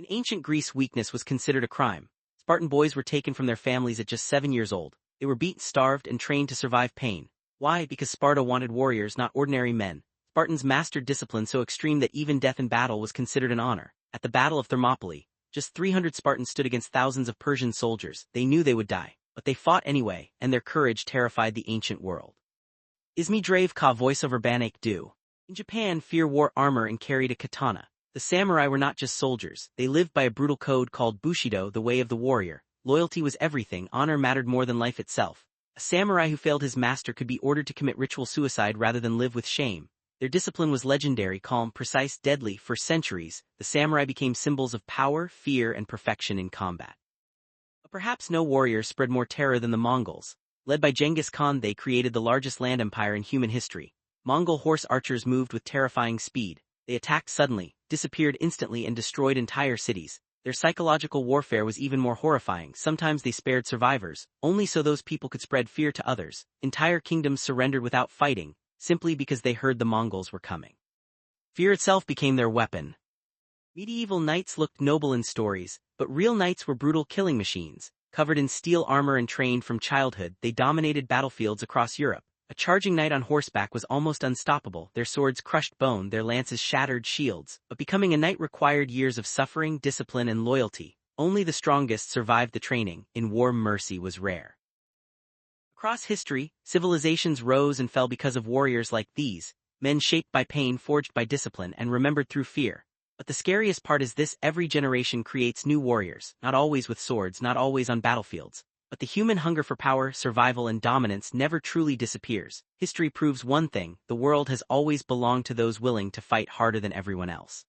In ancient Greece, weakness was considered a crime. Spartan boys were taken from their families at just 7 years old. They were beaten, starved, and trained to survive pain. Why? Because Sparta wanted warriors, not ordinary men. Spartans mastered discipline so extreme that even death in battle was considered an honor. At the Battle of Thermopylae, just 300 Spartans stood against thousands of Persian soldiers. They knew they would die, but they fought anyway, and their courage terrified the ancient world. Izmi Drave Ka voiceover Banak do. In Japan, fear wore armor and carried a katana. The samurai were not just soldiers, they lived by a brutal code called Bushido, the way of the warrior. Loyalty was everything, honor mattered more than life itself. A samurai who failed his master could be ordered to commit ritual suicide rather than live with shame. Their discipline was legendary, calm, precise, deadly. For centuries, the samurai became symbols of power, fear, and perfection in combat. But perhaps no warrior spread more terror than the Mongols. Led by Genghis Khan, they created the largest land empire in human history. Mongol horse archers moved with terrifying speed. They attacked suddenly, disappeared instantly, and destroyed entire cities. Their psychological warfare was even more horrifying. Sometimes they spared survivors, only so those people could spread fear to others. Entire kingdoms surrendered without fighting, simply because they heard the Mongols were coming. Fear itself became their weapon. Medieval knights looked noble in stories, but real knights were brutal killing machines. Covered in steel armor and trained from childhood, they dominated battlefields across Europe. A charging knight on horseback was almost unstoppable. Their swords crushed bone, their lances shattered shields. But becoming a knight required years of suffering, discipline, and loyalty. Only the strongest survived the training. In war, mercy was rare. Across history, civilizations rose and fell because of warriors like these, men shaped by pain, forged by discipline, and remembered through fear. But the scariest part is this: every generation creates new warriors, not always with swords, not always on battlefields. But the human hunger for power, survival, and dominance never truly disappears. History proves one thing: the world has always belonged to those willing to fight harder than everyone else.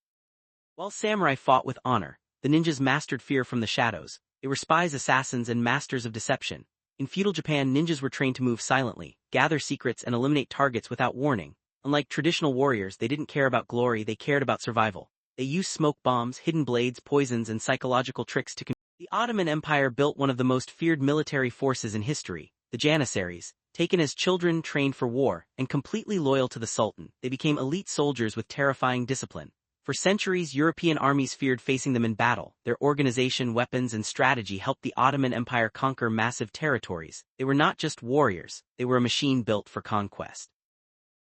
While samurai fought with honor, the ninjas mastered fear from the shadows. They were spies, assassins, and masters of deception. In feudal Japan, ninjas were trained to move silently, gather secrets, and eliminate targets without warning. Unlike traditional warriors, they didn't care about glory, they cared about survival. They used smoke bombs, hidden blades, poisons, and psychological tricks to The Ottoman Empire built one of the most feared military forces in history, the Janissaries. Taken as children, trained for war, and completely loyal to the Sultan, they became elite soldiers with terrifying discipline. For centuries, European armies feared facing them in battle. Their organization, weapons, and strategy helped the Ottoman Empire conquer massive territories. They were not just warriors, they were a machine built for conquest.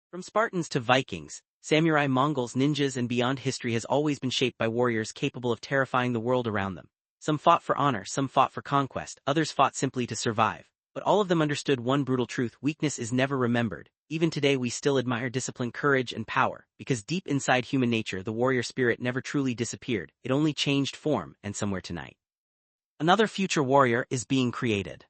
From Spartans to Vikings, samurai, Mongols, ninjas, and beyond, history has always been shaped by warriors capable of terrifying the world around them. Some fought for honor, some fought for conquest, others fought simply to survive. But all of them understood one brutal truth: weakness is never remembered. Even today we still admire discipline, courage, and power, because deep inside human nature the warrior spirit never truly disappeared, it only changed form, and somewhere tonight, another future warrior is being created.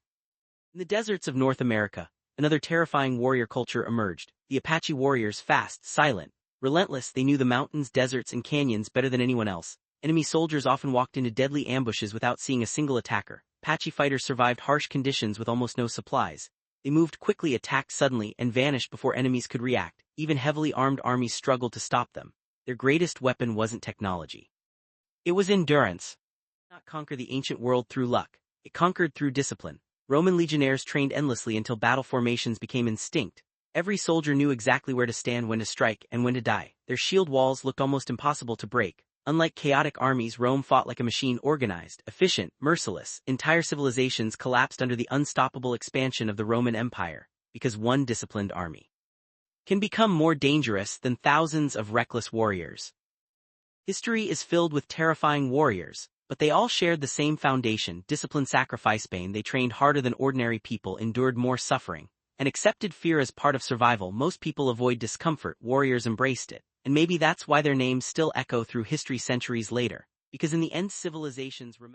In the deserts of North America, another terrifying warrior culture emerged: the Apache warriors. Fast, silent, relentless, they knew the mountains, deserts, and canyons better than anyone else. Enemy soldiers often walked into deadly ambushes without seeing a single attacker. Apache fighters survived harsh conditions with almost no supplies. They moved quickly, attacked suddenly, and vanished before enemies could react. Even heavily armed armies struggled to stop them. Their greatest weapon wasn't technology. It was endurance. It did not conquer the ancient world through luck. It conquered through discipline. Roman legionnaires trained endlessly until battle formations became instinct. Every soldier knew exactly where to stand, when to strike, and when to die. Their shield walls looked almost impossible to break. Unlike chaotic armies, Rome fought like a machine, organized, efficient, merciless. Entire civilizations collapsed under the unstoppable expansion of the Roman Empire, because one disciplined army can become more dangerous than thousands of reckless warriors. History is filled with terrifying warriors, but they all shared the same foundation: discipline, sacrifice, pain. They trained harder than ordinary people, endured more suffering, and accepted fear as part of survival. Most people avoid discomfort, warriors embraced it. And maybe that's why their names still echo through history centuries later, because in the end, civilizations remember.